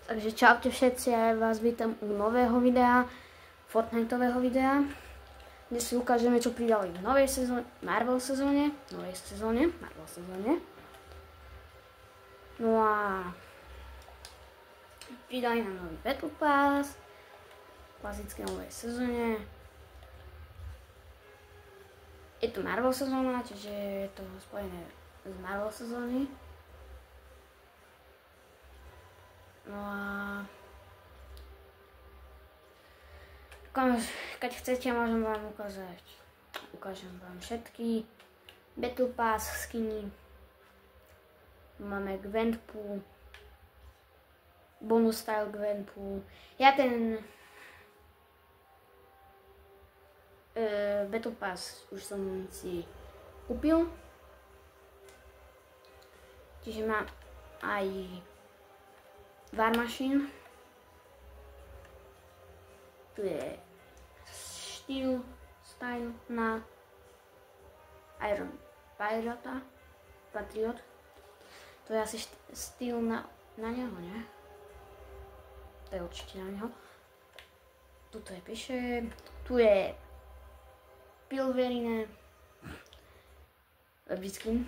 Takže čaute všetci, ja vás vítam u nového videa, Fortniteového videa, kde si ukážeme, čo pridali v novej sezóne, Marvel sezóne. No a pridali nám nový Battle Pass, klasické novej sezóne. Je to Marvel sezóna, čiže je to spojené s Marvel sezóny. No a keď chcete, môžem vám ukázať. Ukážem vám všetky Battle Pass skiny. Máme Gwenpool, bonus style Gwenpool. Ja ten Battle Pass už som si kúpil. Čiže mám aj War Machine. Tu je style na Iron Patriot. To je asi styl na neho, nie? To je určite na neho. Tuto je píše. Tu je Pilverine Webskin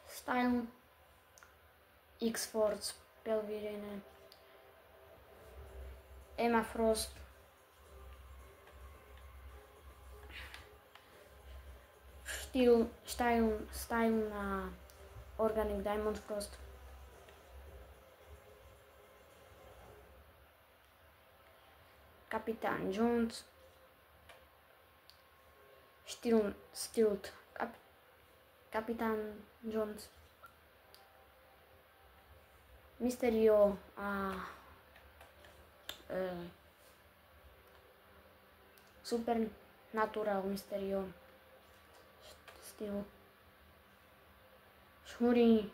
style X-Force Pilverine Emma Frost style na Organic Diamond Frost. Kapitán Jones Stilt Kapitán Jones Mysterio a Supernatural Mysterio styl Shuri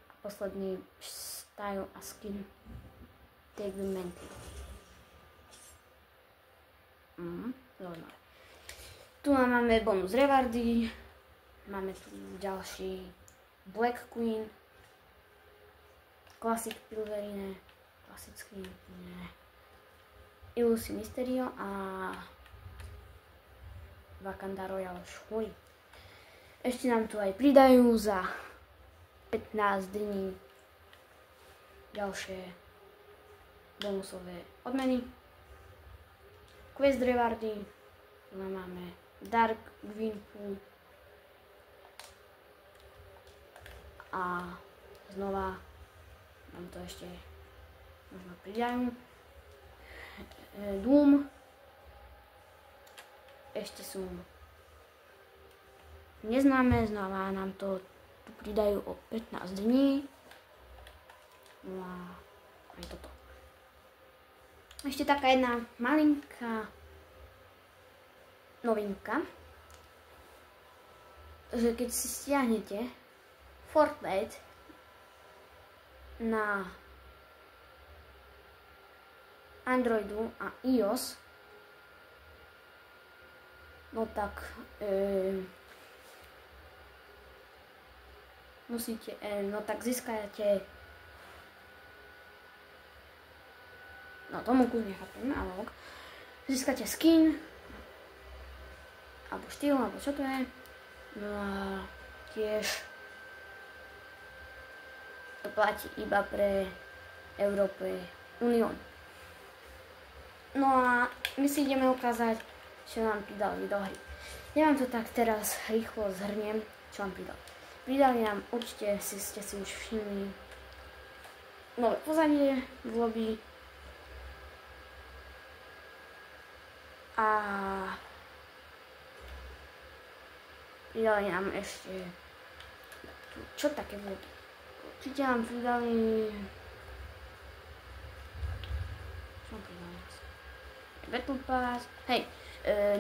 a posledný style a skin Take the Mantle. Zaujímavé. Tu máme bonus rewardy, máme tu ďalší Black Queen, Classic Pilverine, klasický Illusi Mysterio a Wakanda Royal Shuri. Ešte nám tu aj pridajú za 15 dní ďalšie bonusové odmeny. Quest rewardy, tu máme Dark Gwenpool a znova nám to ešte možno pridajú. Doom. Ešte sú neznáme, znova nám to tu pridajú o 15 dní. No a aj toto. Ešte taká jedna malinká novinka, že keď si stiahnete Fortnite na Androidu a iOS, no tak získate, no tomu kus nechápem, ale získate skin, alebo štýl, alebo čo to je, no a tiež to platí iba pre Európe Unión. No a my si ideme ukázať, čo nám pridali do hry. Ja vám to tak teraz rýchlo zhrniem, čo vám pridali. Pridali nám, určite ste si už všimli, nové pozadie v lobby a pridali nám ešte čo také v lobby. Určite nám pridali Battle Pass, hej,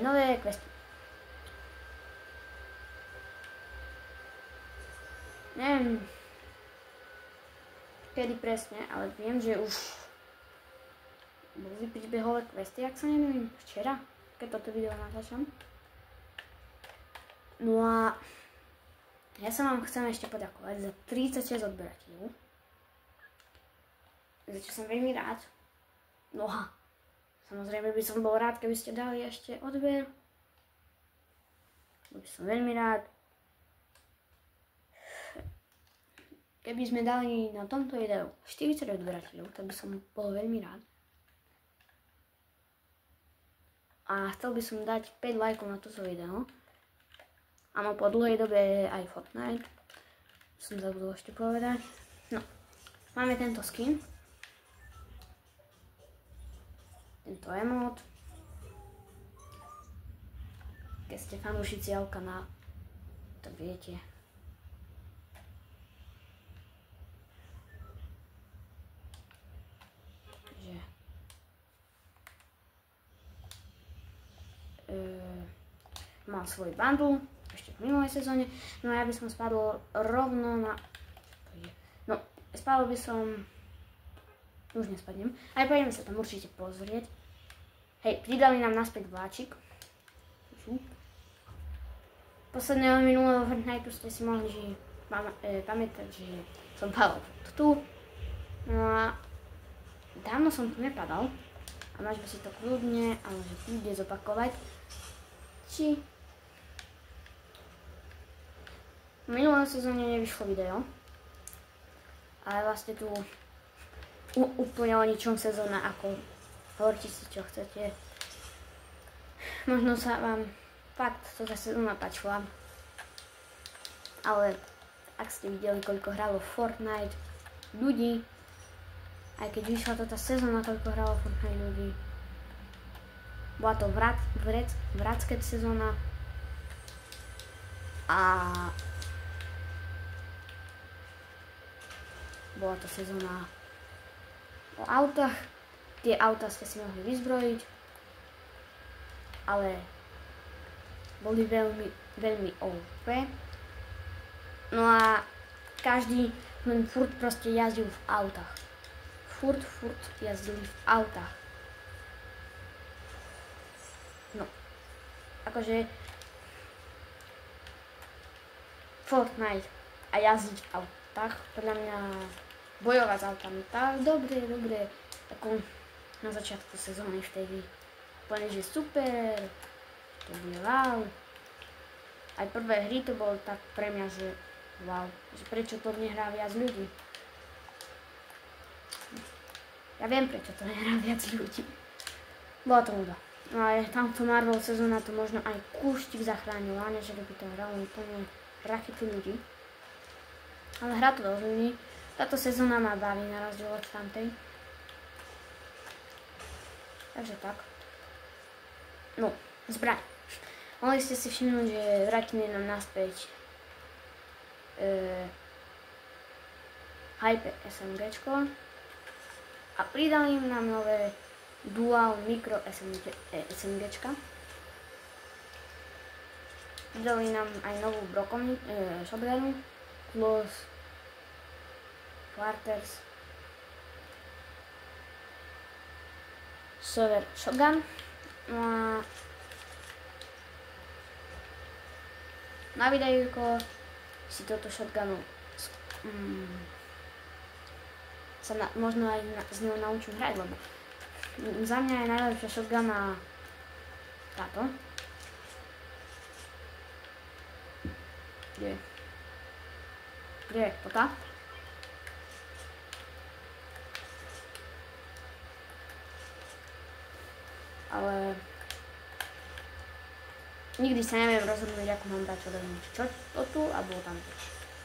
nové questy. Neviem kedy presne, ale viem, že už boli príbehové questy, ak sa neviem, včera, keď toto video natáčam. No a ja sa vám chcem ešte poďakovať za 36 odberateľov. za čo som veľmi rád. No a samozrejme by som bol rád, keby ste dali ešte odber. Bol by som veľmi rád. Keby sme dali na tomto videu 40 odberateľov, tak by som bol veľmi rád. A chcel by som dať 5 lajkov na toto video. Áno, po dlhej dobe aj Fortnite. Som zabudol ešte povedať. No, máme tento skin. Tento emot. Keď ste fanúšici Alkana, tak viete. Že mal svoj bundle ešte v minulej sezóne. No a ja by som spadol rovno na... No, spadol by som... Už nespadnem. Aj pôjdeme sa tam určite pozrieť. Hej, pridali nám naspäť vláčik. Posledného minulého Fortniteu ste si mohli pamätať, že som padol tu. No a dávno som tu nepadal. A môžeme si to kľudne, ale že kľudne zopakovať. Či v minulej sezóne nevyšlo video. Ale vlastne tu úplne o ničom sezóna, ako hovorte si čo chcete. Možno sa vám fakt tá sezóna páčila. Ale ak ste videli, koľko hralo Fortnite ľudí, aj keď vyšla tá sezóna, koľko hralo Fortnite ľudí, bola to vracked sezóna a bola to sezóna o autách. Tie autá ste si mohli vyzbrojiť, ale boli veľmi OP. No a každý len furt proste jazdil v autách. Furt jazdili v autách. No, akože Fortnite a jazdiť v autách, podľa mňa bojovať s autami, tak dobre, ako na začiatku sezóny vtedy úplne, že super, to bude wow. Aj prvé hry to bolo tak pre mňa, že wow, že prečo to nehrá viac ľudí. Ja viem, prečo to nehrá viac ľudí. Bola to nuda. No ale tamto Marvel sezóna to možno aj kúštik zachránila, než by to hralo úplne rakety ľudí. Ale hrá to dosť ľudí. Táto sezóna ma baví na rozdiel od tamtej. Takže tak. No, zbraň. Mohli ste si všimnúť, že vrátili nám naspäť Hyper SMGčko a pridali nám nové Dual Micro SMGčka. Pridali nám aj novú shotgunu plus Quarters Server Shotgun. No a na videjko si toto shotgunu sa možno aj z ňou naučím hrať, lebo za mňa je najlepšia shotguna táto. Kde je tota? Ale nikdy sa neviem rozhodnúť, ako mám dať čo to tu a bolo tam to.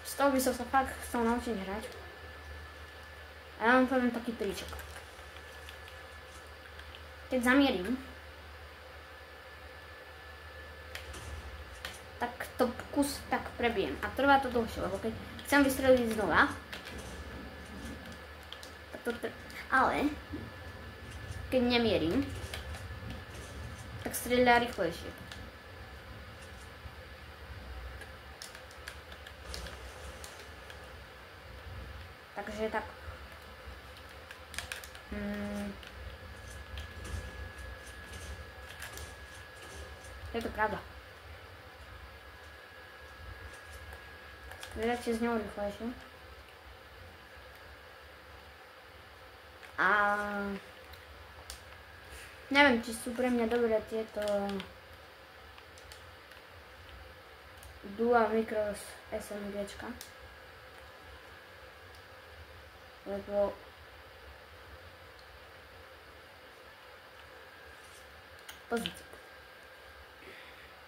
Z toho by som sa fakt chcel naučiť hrať. A ja vám poviem taký tričok. Keď zamierim, tak to kus tak prebijem. A trvá to dlhšie, lebo keď chcem vystreliť znova, tak to ale keď nemierim, tak strieľa rýchlejšie. Takže tak. Je to pravda. Strieľate z ňou rýchlejšie. A neviem, či sú pre mňa dobré tieto Dual Micros SMGčka. Lebo pozrite.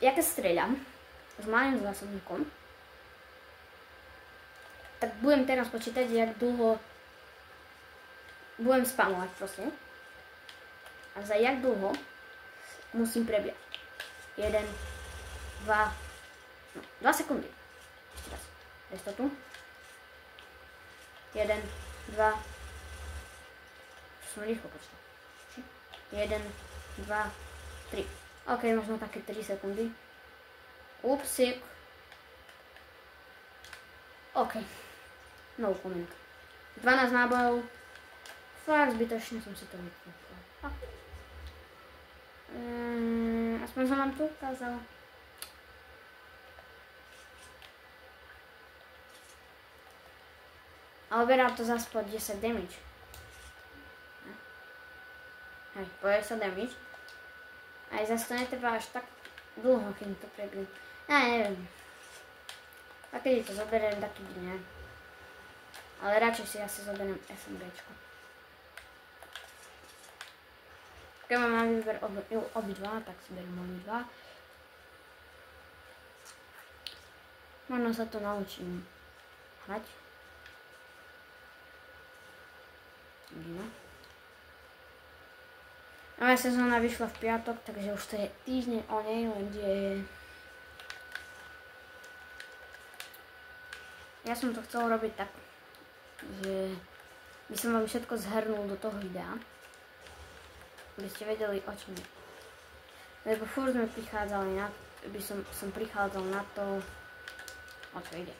Ja keď streľam s malým zásobníkom, tak budem teraz počítať, jak dlho budem spamovať proste. A za jak dlho musím prebiať. 1, 2, 2 sekundy. Ešte raz. Istotu. 1, 2. Som rýchlo počítal. 1, 2, 3. OK, možno také 3 sekundy. Upsik. OK. No comment. 12 nábojov. Fakt zbytočne som si to vypnul. Aspoň som vám to ukázala. A oberá to zase po 10 damage. Hej, po 10 damage. Aj zase to netrvá až tak dlho, kým to prebijem. Ja neviem. A keď to zoberiem, taký nie. Ale radšej si asi zoberiem SMGčko. Keď mám na výber obidva, tak si beriem obidva. Možno sa to naučím hrať. Nová sezóna vyšla v piatok, takže už to je týždeň o nej, lenže ja som to chcel robiť tak, že by som vám všetko zhrnul do toho videa, aby ste vedeli, o čom je. Lebo furt sme prichádzali na, som prichádzal na to, o čo ide.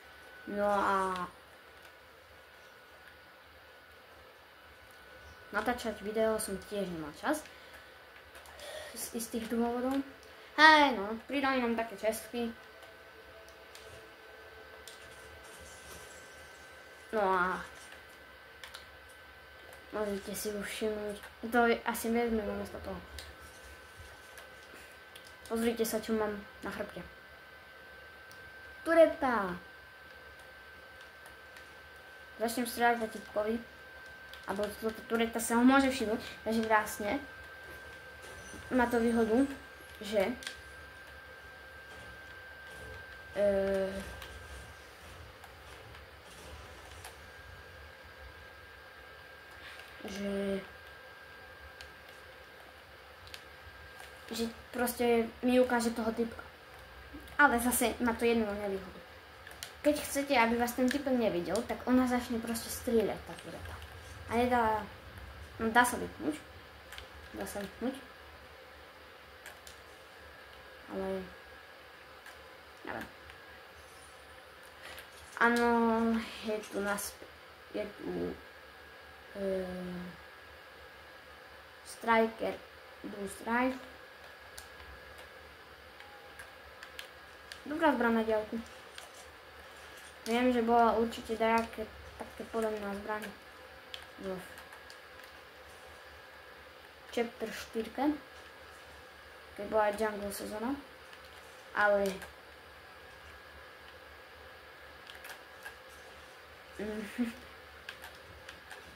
No a natáčať video som tiež nemal čas. Z istých dôvodov. Hej, no, pridali nám také čestky. No a môžete si už všimnúť. To asi vezmem namiesto toho. Pozrite sa, čo mám na chrbte. Tureta! Začnem strieľať po typkovi. Alebo toto tureta sa ho môže všimnúť. Takže vlastne má to výhodu, že že proste mi ukáže toho typka. Ale zase má to jednu nevýhodu. Keď chcete, aby vás ten typek nevidel, tak ona začne proste strieľať tá tureta. A nedá, no dá sa vypnúť. Dá sa vypnúť. Ale neviem. Áno, je tu Striker Blue Strike. Dobrá zbraň na diaľku. Viem, že bola určite také podobná zbraň v Chapter 4, keď bola Jungle sezóna, ale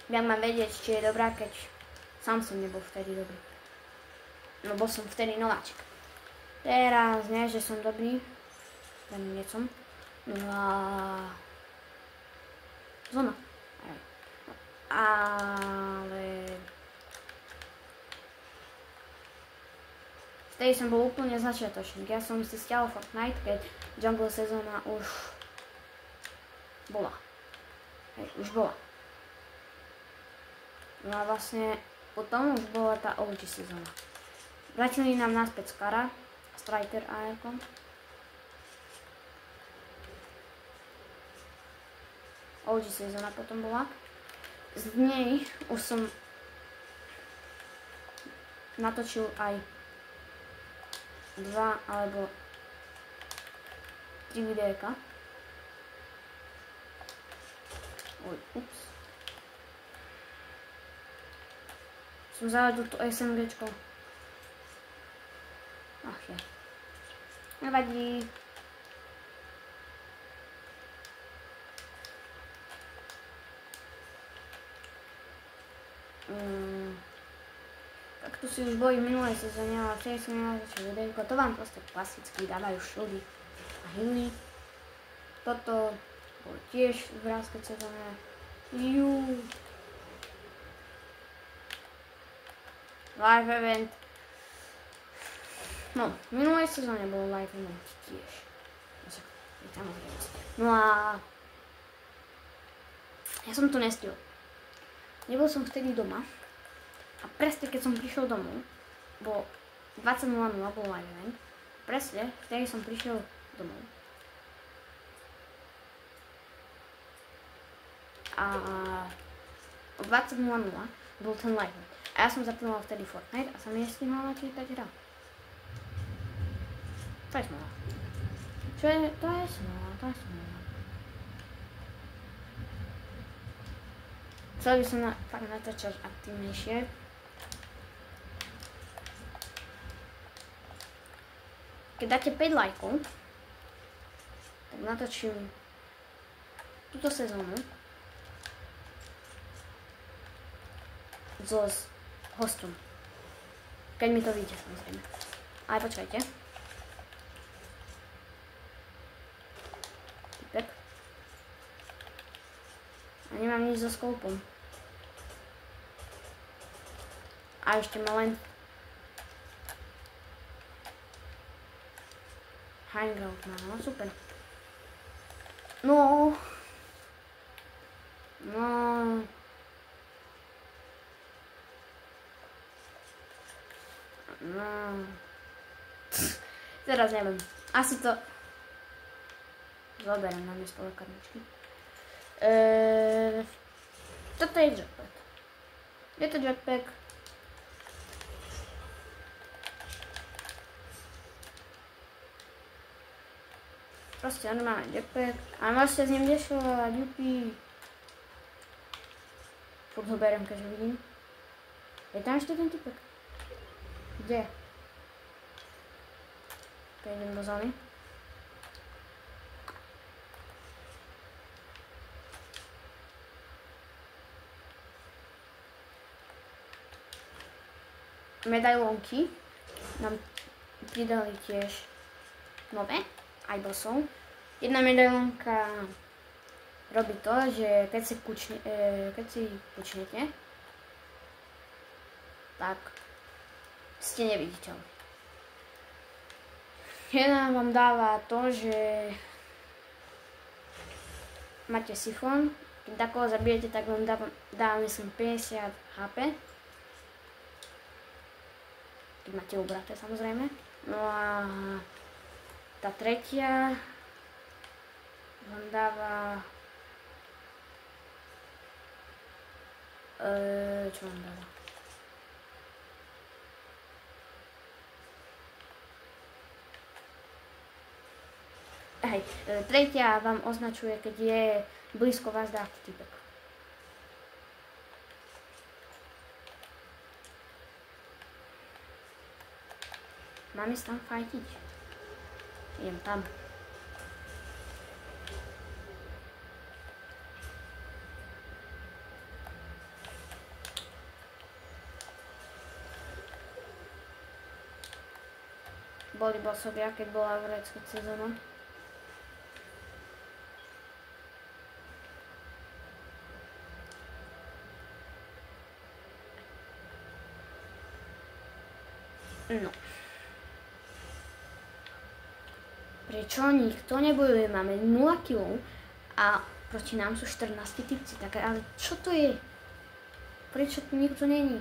jak mám vedieť, či je dobrá, keď sám som nebol vtedy dobrý. No bol som vtedy nováčik. Teraz nie, že som dobrý, ten nie som. No a zóna. Ale vtedy som bol úplne začiatočník. Ja som si stiahol Fortnite, keď Jungle sezóna už bola. Hej, už bola. No a vlastne potom už bola tá OG sezóna. Vrátili nám naspäť Skara, Striker AR-kom. OG sezóna potom bola. Z nej už som natočil aj 2 alebo 3 videjka. Oj, ups. Som zahodil to SMGčko. Ach je. Nevadí. Tak tu si už boli v minulej sezóne, ale vtedy som nenatočil videjko. To vám proste klasicky dávajú šildy a hily. Toto bolo tiež v vrázkej sezóne. Live event. No, v minulej sezóne bol live event tiež. No a ja som to nestihol. Nebol som vtedy doma a presne keď som prišiel domov, bolo 20:00 bol live event, presne vtedy som prišiel domov. A o 20:00 bol ten live event. A ja som zapínala vtedy Fortnite a sa mi nestihla načítať hra. To je smola. To je smola. Chcel by som fakt natáčať aktívnejšie. Keď dáte 5 lajkov, tak natočím túto sezónu so hostom. Keď mi to vyjde, samozrejme. Ale počkajte. Typek. A nemám nič so skopom. A ešte ma len hangout má, no super. No. Teraz neviem. Asi to zoberiem na miesto lekárničky. Toto je jetpack. Je to jetpack. Proste normálne jetpack. A môžete s ním dešovať, jupi. Furt ho beriem, keď ho vidím. Je tam ešte ten typek? Kde? Keď idem do zóny. Medailónky nám pridali tiež nové, aj bossov. Jedna medailónka robí to, že keď si pučnete, tak ste neviditeľní. Jedna vám dáva to, že máte sifón, keď takoho zabijete, tak vám dá myslím 50 HP. Keď máte ubraté, samozrejme. No a tá tretia vám dáva... čo vám dáva? Hej, tretia vám označuje, keď je blízko vás dáky typek. Mám ísť tam fajtiť. Idem tam. Boli bossovia, keď bola európska sezóna. No. Prečo nikto nebojuje? Máme 0 kg a proti nám sú 14 typci. Tak ale čo to je? Prečo tu nikto není?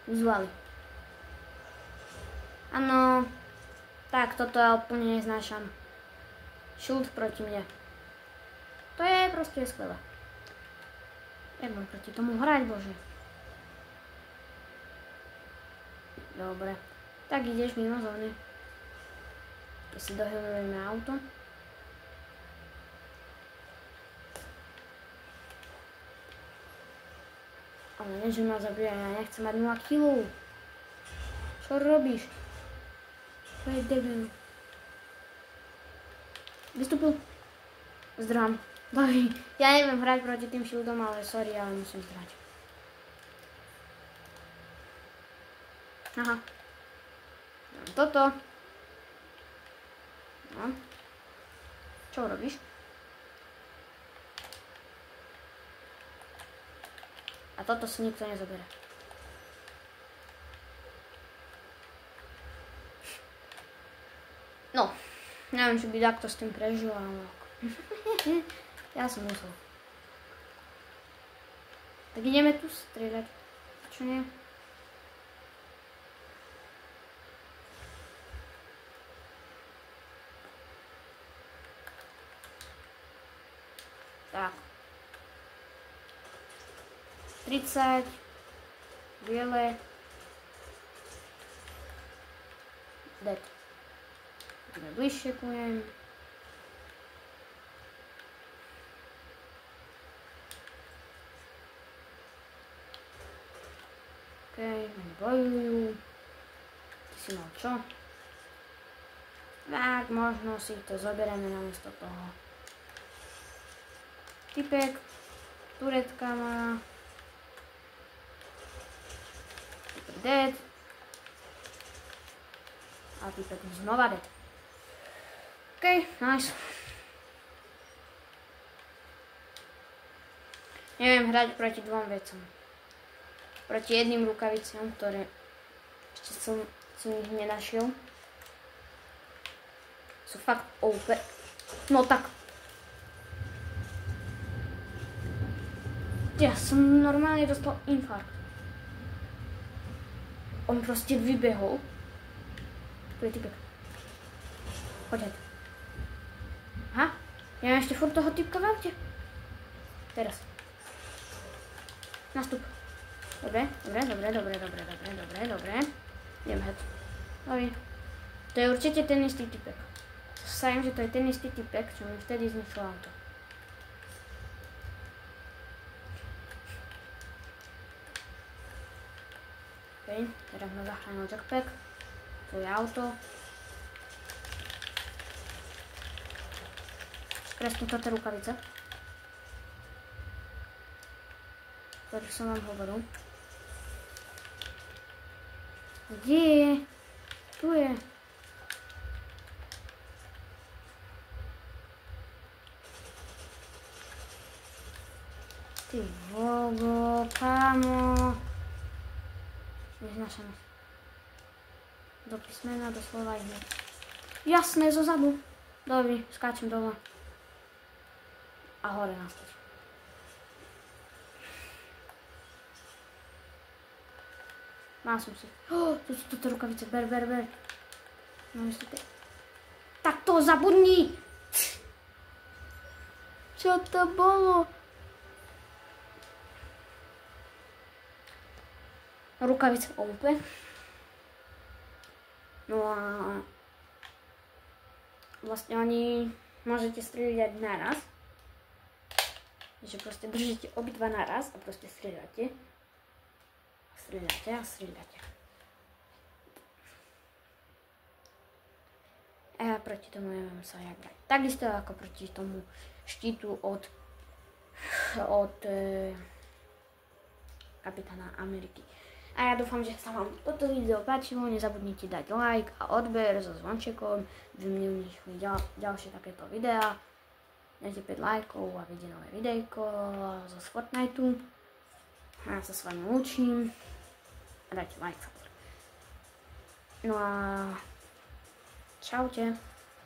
Vizuály. Áno. Tak, toto ja úplne neznášam. Shield proti mne. To je proste skvelé. Jak mám proti tomu hrať, bože? Dobre. Tak ideš mimo zóny. Keď si dohľadujeme auto. Ale nie, že ma zabije, ja nechcem mať 0 kg. Čo robíš? To je debil. Vystúpil. Zdrám. Dobrý. Ja neviem hrať proti tým shieldom, ale sorry, ale musím zdrať. Aha. Toto. No. Čo robíš? A toto si nikto nezabere. No. Neviem, či by takto s tým prežil, ale... Ja som musel. Tak ideme tu strieľať. Čo nie? Tak. 30. Biele. Dead. Ideme bližšie ku nej. Okej, oni bojujú. Ty si mal čo? Tak, možno si to zoberieme namiesto toho. Typek, turetka má. Typek dead. A typek znova dead. Okej, nice. Neviem hrať proti dvom vecom. Proti jedným rukaviciam, ktoré ešte som ich nenašiel. Sú fakt OP. No tak. Ja som normálne dostal infarkt. On proste vybehol. Tu je typek. Poď. Aha, ja mám ešte furt toho typka v aute. Teraz. Nastup. Dobre. Idem head. Dobre. To je určite ten istý typek. Sajím, že to je ten istý typek, čo mi vtedy zničil auto. OK, teraz ma zachránil jackpack. To je auto. Presne toto rukavice. Ktorých som vám hovoril. Kde je? Tu je. Ty vogo, kámo. Neznášam. Do písmena, do slova ide. Jasné, zo zadu. Dobrý, skáčem dole. A hore nastať. Mal som si. Tu sú toto rukavice, ber. No myslíte. Tak to zabudni! Čo to bolo? Rukavice OP. No a vlastne oni môžete strieľať naraz. Takže proste držíte obidva naraz a proste strieľate. Strieľate. A ja proti tomu neviem sa jak brať. Takisto ako proti tomu štítu od Kapitána Ameriky. A ja dúfam, že sa vám toto video páčilo. Nezabudnite dať like a odber so zvončekom, aby mi nevyšli ďalšie takéto videá. Dajte 5 lajkov a vidíte nové videjko zo Fortniteu. A ja sa s vami lúčim. A dajte like. No a čaute.